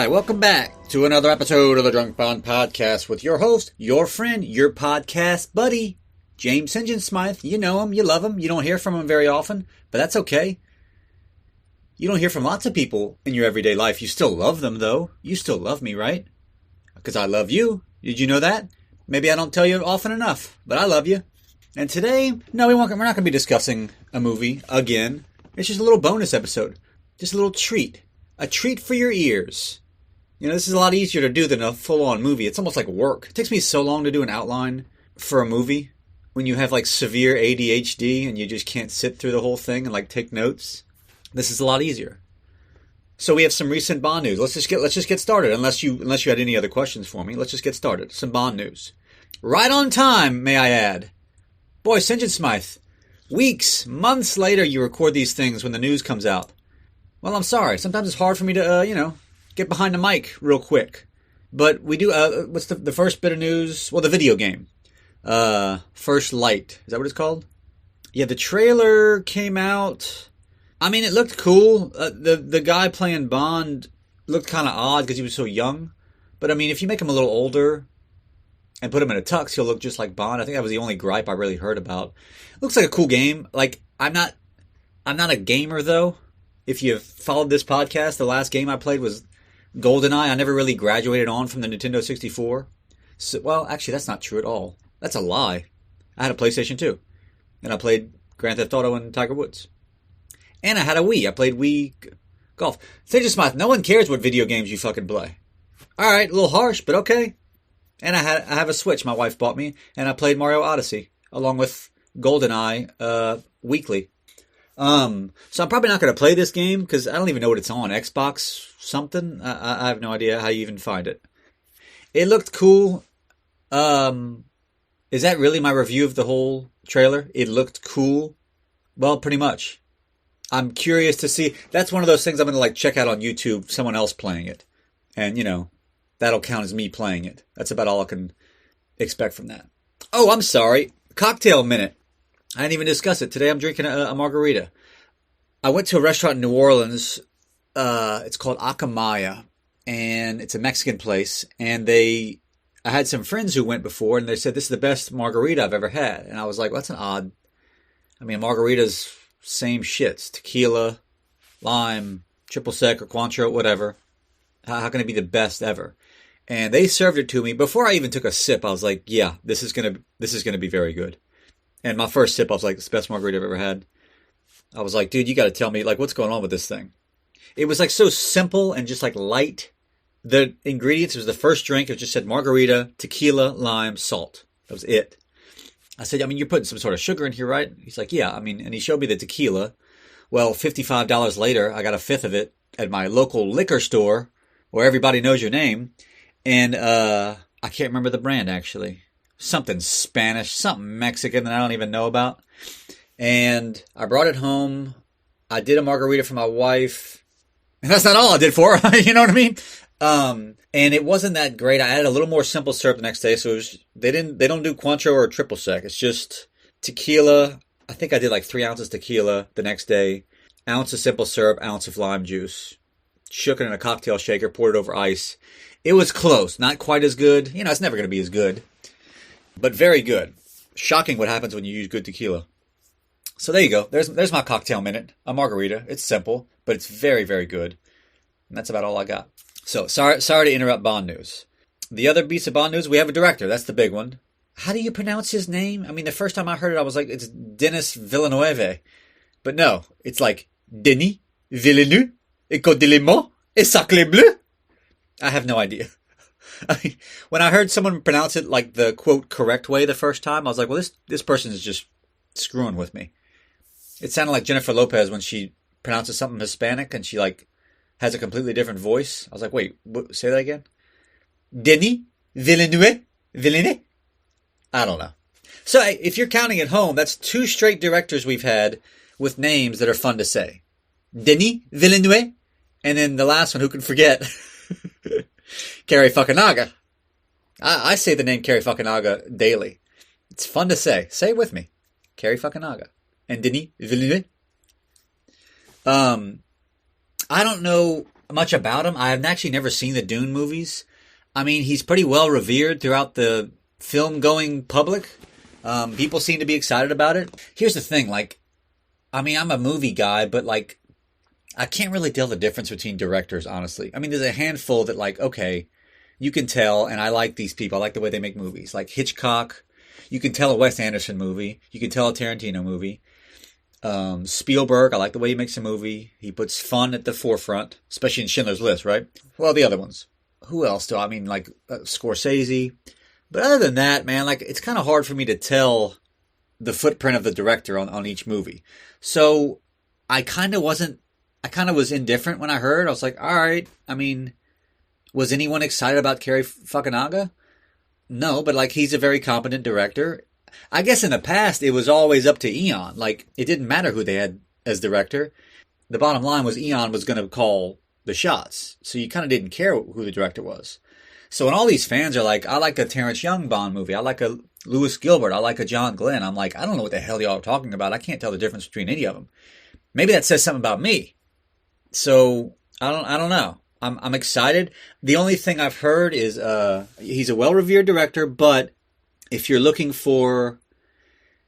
Alright, welcome back to another episode of the Drunk Bond Podcast with your host, your friend, your podcast buddy, James Sinjin Smythe. You know him, you love him, you don't hear from him very often, but that's okay. You don't hear from lots of people in your everyday life. You still love them, though. You still love me, right? Because I love you. Did you know that? Maybe I don't tell you often enough, but I love you. And today, no, we're not going to be discussing a movie again. It's just a little bonus episode. Just a little treat. A treat for your ears. You know, this is a lot easier to do than a full-on movie. It's almost like work. It takes me so long to do an outline for a movie when you have, like, severe ADHD and you just can't sit through the whole thing and, like, take notes. This is a lot easier. So we have some recent Bond news. Let's just get started. Unless you had any other questions for me, let's just get started. Some Bond news. Right on time, may I add. Boy, Sinjin Smythe. Weeks, months later, you record these things when the news comes out. Well, I'm sorry. Sometimes it's hard for me to, get behind the mic real quick. But we do, what's the first bit of news? Well, the video game. First Light. Is that what it's called? Yeah, the trailer came out. I mean, it looked cool. The guy playing Bond looked kind of odd because he was so young. But, I mean, if you make him a little older and put him in a tux, he'll look just like Bond. I think that was the only gripe I really heard about. It looks like a cool game. Like, I'm not a gamer, though. If you've followed this podcast, the last game I played was GoldenEye. I never really graduated on from the Nintendo 64. So, well, actually, that's not true at all. That's a lie. I had a PlayStation 2. And I played Grand Theft Auto and Tiger Woods. And I had a Wii. I played Wii Golf. Sinjin Smythe, no one cares what video games you fucking play. Alright, a little harsh, but okay. And I have a Switch my wife bought me. And I played Mario Odyssey. Along with GoldenEye weekly. So I'm probably not going to play this game because I don't even know what it's on. Xbox something? I have no idea how you even find it. It looked cool. Is that really my review of the whole trailer? It looked cool? Well, pretty much. I'm curious to see. That's one of those things I'm going to check out on YouTube, someone else playing it. And, that'll count as me playing it. That's about all I can expect from that. Oh, I'm sorry. Cocktail minute. I didn't even discuss it. Today I'm drinking a margarita. I went to a restaurant in New Orleans. It's called Acamaya. And it's a Mexican place. And I had some friends who went before. And they said, this is the best margarita I've ever had. And I was like, well, that's an odd. I mean, margarita's same shits. Tequila, lime, triple sec or Cointreau, whatever. How can it be the best ever? And they served it to me. Before I even took a sip, I was like, yeah, this is gonna be very good. And my first sip, I was like, it's the best margarita I've ever had. I was like, dude, you got to tell me, what's going on with this thing? It was, so simple and just, light. The ingredients, it was the first drink. It just said margarita, tequila, lime, salt. That was it. I said, I mean, you're putting some sort of sugar in here, right? He's like, yeah. I mean, and he showed me the tequila. Well, $55 later, I got a fifth of it at my local liquor store where everybody knows your name. And I can't remember the brand, actually. Something Spanish, something Mexican that I don't even know about. And I brought it home. I did a margarita for my wife. And that's not all I did for her. You know what I mean? And it wasn't that great. I added a little more simple syrup the next day. So it was, they don't do Cointreau or triple sec. It's just tequila. I think I did 3 ounces tequila the next day. Ounce of simple syrup, ounce of lime juice. Shook it in a cocktail shaker, poured it over ice. It was close. Not quite as good. It's never going to be as good. But very good. Shocking what happens when you use good tequila. So there you go. There's my cocktail minute. A margarita. It's simple, but it's very, very good. And that's about all I got. So sorry to interrupt Bond news. The other piece of Bond news, we have a director. That's the big one. How do you pronounce his name? I mean, the first time I heard it, I was like, it's Denis Villeneuve. But no, it's Denis Villeneuve. Écoute les mots et sacré bleu. I have no idea. I mean, when I heard someone pronounce it the quote correct way the first time, I was like, well, this person is just screwing with me. It sounded like Jennifer Lopez when she pronounces something Hispanic and she has a completely different voice. I was like, wait, say that again? Denis Villeneuve? Villeneuve? I don't know. So if you're counting at home, that's 2 straight directors we've had with names that are fun to say. Denis Villeneuve, and then the last one, who can forget? Cary Fukunaga. I say the name Cary Fukunaga daily. It's fun to say. Say it with me. Cary Fukunaga. And Denis Villeneuve. I don't know much about him. I have actually never seen the Dune movies. I mean, he's pretty well revered throughout the film-going public. People seem to be excited about it. Here's the thing, like, I mean, I'm a movie guy, but, like, I can't really tell the difference between directors, honestly. I mean, there's a handful that, like, okay, you can tell, and I like these people. I like the way they make movies. Like Hitchcock, you can tell a Wes Anderson movie. You can tell a Tarantino movie. Spielberg, I like the way he makes a movie. He puts fun at the forefront, especially in Schindler's List, right? Well, the other ones. Who else do I mean? Like Scorsese. But other than that, man, like it's kind of hard for me to tell the footprint of the director on each movie. So I kind of was indifferent when I heard. I was like, all right. I mean, was anyone excited about Cary Fukunaga? No, but like he's a very competent director. I guess in the past it was always up to Eon. Like it didn't matter who they had as director. The bottom line was Eon was going to call the shots. So you kind of didn't care who the director was. So when all these fans are like, I like a Terrence Young Bond movie, I like a Lewis Gilbert, I like a John Glenn, I'm like, I don't know what the hell y'all are talking about. I can't tell the difference between any of them. Maybe that says something about me. So I don't know. I'm excited. The only thing I've heard is he's a well-revered director, but if you're looking for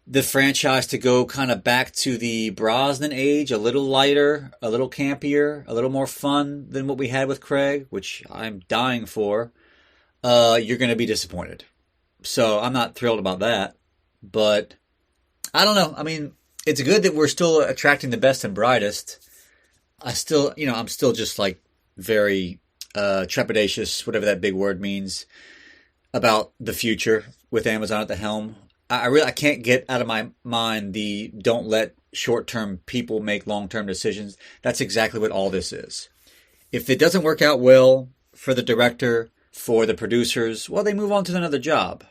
the franchise to go kind of back to the Brosnan age, a little lighter, a little campier, a little more fun than what we had with Craig, which I'm dying for, you're going to be disappointed. So I'm not thrilled about that. But I don't know. I mean, it's good that we're still attracting the best and brightest. I'm still just like very trepidatious, whatever that big word means, about the future with Amazon at the helm. I can't get out of my mind the don't let short-term people make long-term decisions. That's exactly what all this is. If it doesn't work out well for the director, for the producers, well, they move on to another job.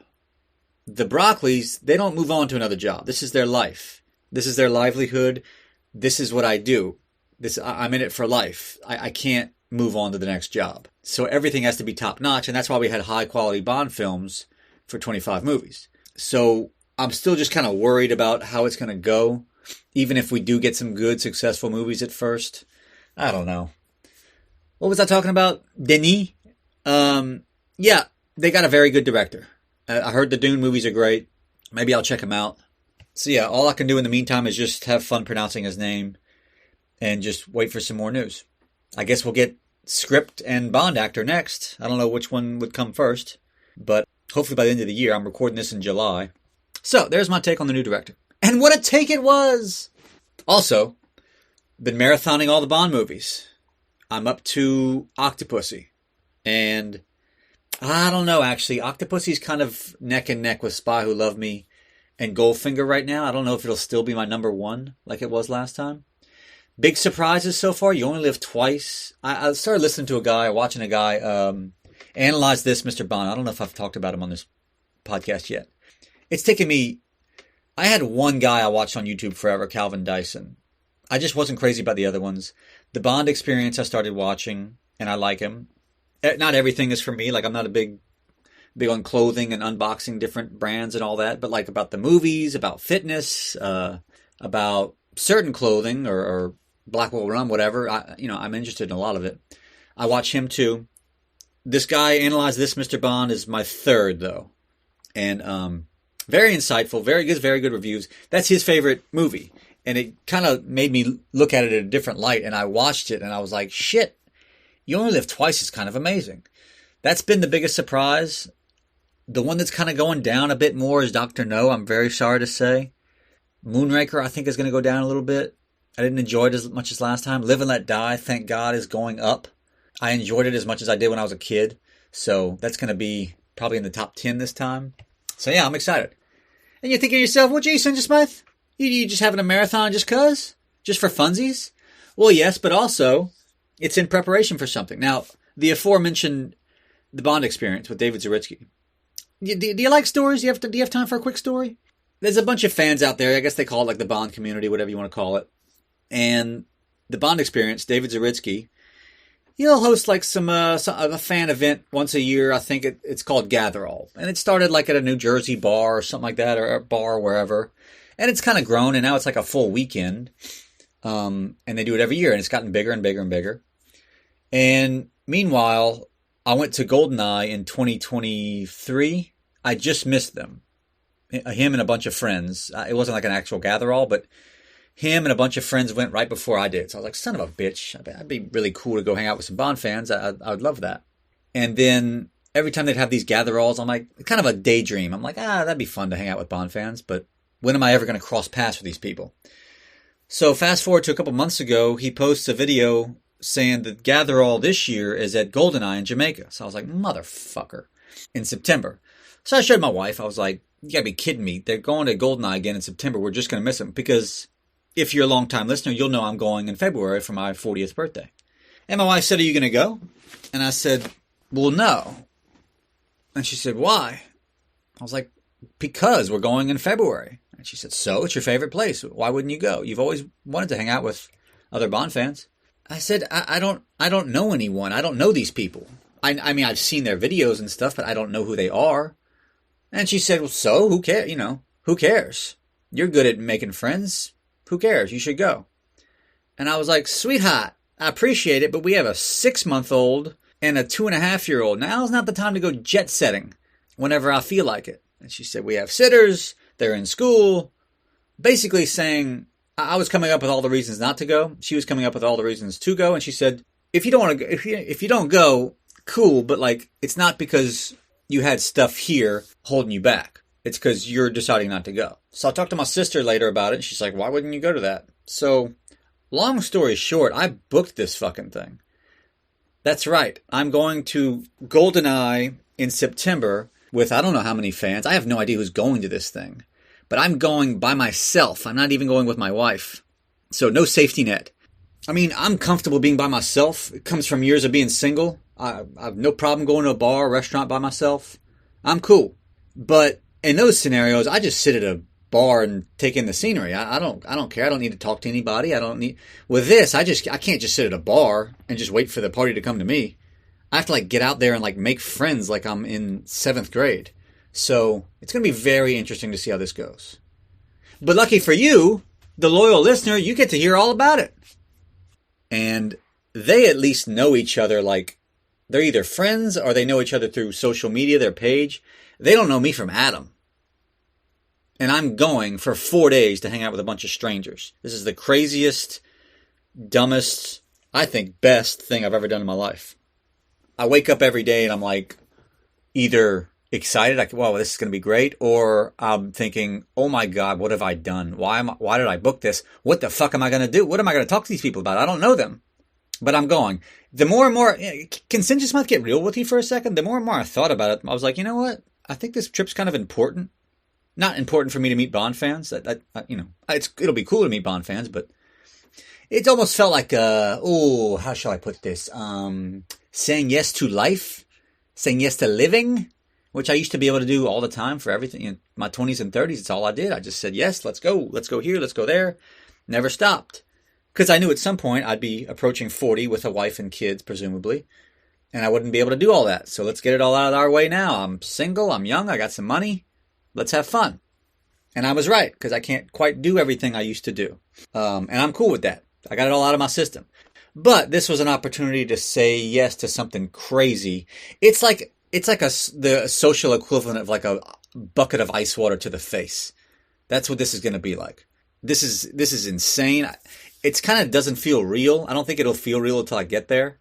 The Broccoli's, they don't move on to another job. This is their life. This is their livelihood. This is what I do. I'm in it for life. I can't move on to the next job. So everything has to be top-notch, and that's why we had high-quality Bond films for 25 movies. So I'm still just kind of worried about how it's going to go, even if we do get some good, successful movies at first. I don't know. What was I talking about? Denis? Yeah, they got a very good director. I heard the Dune movies are great. Maybe I'll check them out. So yeah, all I can do in the meantime is just have fun pronouncing his name and just wait for some more news. I guess we'll get script and Bond actor next. I don't know which one would come first, but hopefully by the end of the year. I'm recording this in July. So there's my take on the new director. And what a take it was! Also, been marathoning all the Bond movies. I'm up to Octopussy. And I don't know, actually. Octopussy's kind of neck and neck with Spy Who Loved Me and Goldfinger right now. I don't know if it'll still be my number one like it was last time. Big surprises so far. You only live twice. I started listening to watching a guy analyze this, Mr. Bond. I don't know if I've talked about him on this podcast yet. It's taken me... I had one guy I watched on YouTube forever, Calvin Dyson. I just wasn't crazy about the other ones. The Bond Experience I started watching, and I like him. Not everything is for me. Like, I'm not a big on clothing and unboxing different brands and all that. But, like, about the movies, about fitness, about certain clothing or Blackwell Rum, whatever. I'm interested in a lot of it. I watch him, too. This guy, Analyze This, Mr. Bond, is my third, though. And very insightful, very good reviews. That's his favorite movie. And it kind of made me look at it in a different light. And I watched it, and I was like, shit, You Only Live Twice is kind of amazing. That's been the biggest surprise. The one that's kind of going down a bit more is Dr. No, I'm very sorry to say. Moonraker, I think, is going to go down a little bit. I didn't enjoy it as much as last time. Live and Let Die, thank God, is going up. I enjoyed it as much as I did when I was a kid. So that's going to be probably in the top 10 this time. So yeah, I'm excited. And you're thinking to yourself, well, gee, Sinjin Smythe, you just having a marathon just cuz? Just for funsies? Well, yes, but also it's in preparation for something. Now, the aforementioned The Bond Experience with David Zaritsky. Do you like stories? Do you have time for a quick story? There's a bunch of fans out there. I guess they call it like the Bond community, whatever you want to call it. And The Bond Experience, David Zaritsky, he'll host like a fan event once a year. I think it's called Gather All. And it started like at a New Jersey bar or something like that, or a bar or wherever. And it's kind of grown, and now it's like a full weekend. And they do it every year, and it's gotten bigger and bigger and bigger. And meanwhile, I went to GoldenEye in 2023. I just missed them. Him and a bunch of friends. It wasn't like an actual gather-all, but him and a bunch of friends went right before I did. So I was like, son of a bitch. That'd be really cool to go hang out with some Bond fans. I would love that. And then every time they'd have these gather-alls, I'm like, kind of a daydream. I'm like, that'd be fun to hang out with Bond fans, but when am I ever going to cross paths with these people? So fast forward to a couple months ago, he posts a video saying the gather-all this year is at GoldenEye in Jamaica. So I was like, motherfucker, in September. So I showed my wife. I was like, you gotta be kidding me. They're going to GoldenEye again in September. We're just going to miss them. Because if you're a long-time listener, you'll know I'm going in February for my 40th birthday. And my wife said, are you going to go? And I said, well, no. And she said, why? I was like, because we're going in February. And she said, so? It's your favorite place. Why wouldn't you go? You've always wanted to hang out with other Bond fans. I said, I don't know anyone. I don't know these people. I mean, I've seen their videos and stuff, but I don't know who they are. And she said, well, so? Who cares? Who cares? You're good at making friends. Who cares? You should go. And I was like, sweetheart, I appreciate it, but we have a 6-month-old and a 2.5-year-old. Now's not the time to go jet setting whenever I feel like it. And she said, we have sitters. They're in school. Basically saying, I was coming up with all the reasons not to go. She was coming up with all the reasons to go. And she said, if you don't want to go, if you don't go, cool. But like, it's not because you had stuff here holding you back. It's because you're deciding not to go. So I talked to my sister later about it. And she's like, why wouldn't you go to that? So long story short, I booked this fucking thing. That's right. I'm going to GoldenEye in September with I don't know how many fans. I have no idea who's going to this thing. But I'm going by myself. I'm not even going with my wife. So no safety net. I mean, I'm comfortable being by myself. It comes from years of being single. I have no problem going to a bar or restaurant by myself. I'm cool. But in those scenarios, I just sit at a bar and take in the scenery. I don't care. I don't need to talk to anybody. With this, I can't just sit at a bar and just wait for the party to come to me. I have to like get out there and like make friends like I'm in 7th grade. So it's going to be very interesting to see how this goes. But lucky for you, the loyal listener, you get to hear all about it. And they at least know each other. Like they're either friends or they know each other through social media, their page. They don't know me from Adam. And I'm going for 4 days to hang out with a bunch of strangers. This is the craziest, dumbest, I think best thing I've ever done in my life. I wake up every day and I'm like either excited, like, wow, this is going to be great, or I'm thinking, oh my God, what have I done? Why did I book this? What the fuck am I going to do? What am I going to talk to these people about? I don't know them, but I'm going. The more and more, can Sinjin Smythe get real with you for a second? The more and more I thought about it, I was like, you know what? I think this trip's kind of important. Not important for me to meet Bond fans. It'll be cool to meet Bond fans, but it almost felt like, how shall I put this? Saying yes to life, saying yes to living, which I used to be able to do all the time for everything. In my 20s and 30s, it's all I did. I just said, yes, let's go here, let's go there. Never stopped. Because I knew at some point I'd be approaching 40 with a wife and kids, presumably. And I wouldn't be able to do all that. So let's get it all out of our way now. I'm single, I'm young, I got some money. Let's have fun. And I was right, because I can't quite do everything I used to do. And I'm cool with that. I got it all out of my system. But this was an opportunity to say yes to something crazy. It's like the social equivalent of like a bucket of ice water to the face. That's what this is going to be like. This is insane. It kind of doesn't feel real. I don't think it'll feel real until I get there.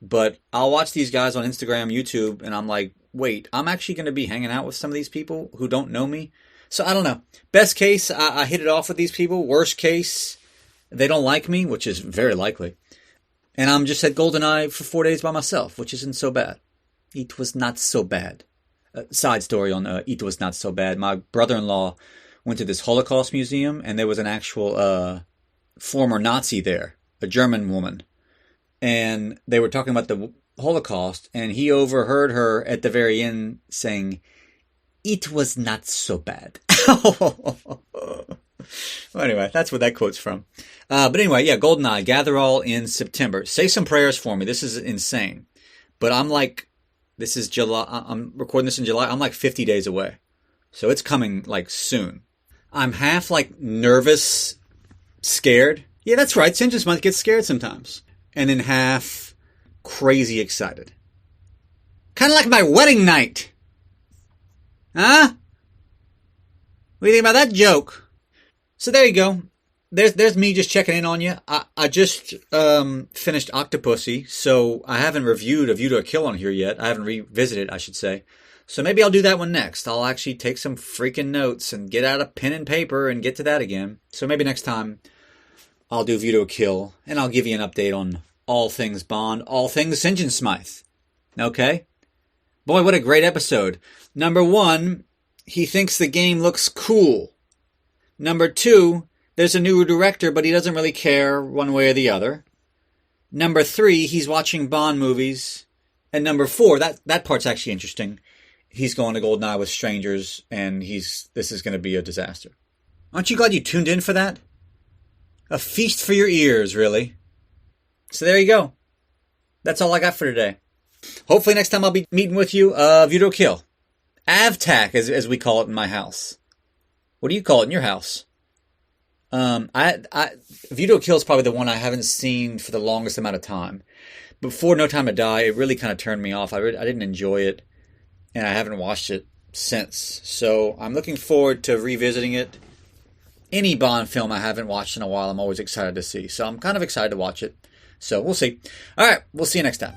But I'll watch these guys on Instagram, YouTube, and I'm like, wait, I'm actually going to be hanging out with some of these people who don't know me. So I don't know. Best case, I hit it off with these people. Worst case, they don't like me, which is very likely. And I'm just at GoldenEye for 4 days by myself, which isn't so bad. It was not so bad. Side story on It Was Not So Bad. My brother-in-law went to this Holocaust museum, and there was an actual former Nazi there, a German woman. And they were talking about the Holocaust, and he overheard her at the very end saying, "It was not so bad." Well, anyway, that's where that quote's from. But anyway, yeah, GoldenEye, gather all in September. Say some prayers for me. This is insane. But I'm like, this is July. I'm recording this in July. I'm like 50 days away. So it's coming like soon. I'm half like nervous, scared. Yeah, that's right. Sinjin Smythe gets scared sometimes. And then half crazy excited. Kind of like my wedding night. Huh? What do you think about that joke? So there you go. There's me just checking in on you. I just finished Octopussy, so I haven't reviewed A View to a Kill on here yet. I haven't revisited, I should say. So maybe I'll do that one next. I'll actually take some freaking notes and get out a pen and paper and get to that again. So maybe next time I'll do View to a Kill, and I'll give you an update on all things Bond, all things Sinjin Smythe. Okay? Boy, what a great episode. Number 1, he thinks the game looks cool. Number 2, there's a new director, but he doesn't really care one way or the other. Number 3, he's watching Bond movies. And number 4, that part's actually interesting. He's going to GoldenEye with strangers, and this is going to be a disaster. Aren't you glad you tuned in for that? A feast for your ears, really. So there you go. That's all I got for today. Hopefully next time I'll be meeting with you, View to a Kill. AvTac, as we call it in my house. What do you call it in your house? View to a Kill is probably the one I haven't seen for the longest amount of time. Before No Time to Die, it really kind of turned me off. I didn't enjoy it, and I haven't watched it since. So I'm looking forward to revisiting it. Any Bond film I haven't watched in a while, I'm always excited to see. So I'm kind of excited to watch it. So we'll see. All right, we'll see you next time.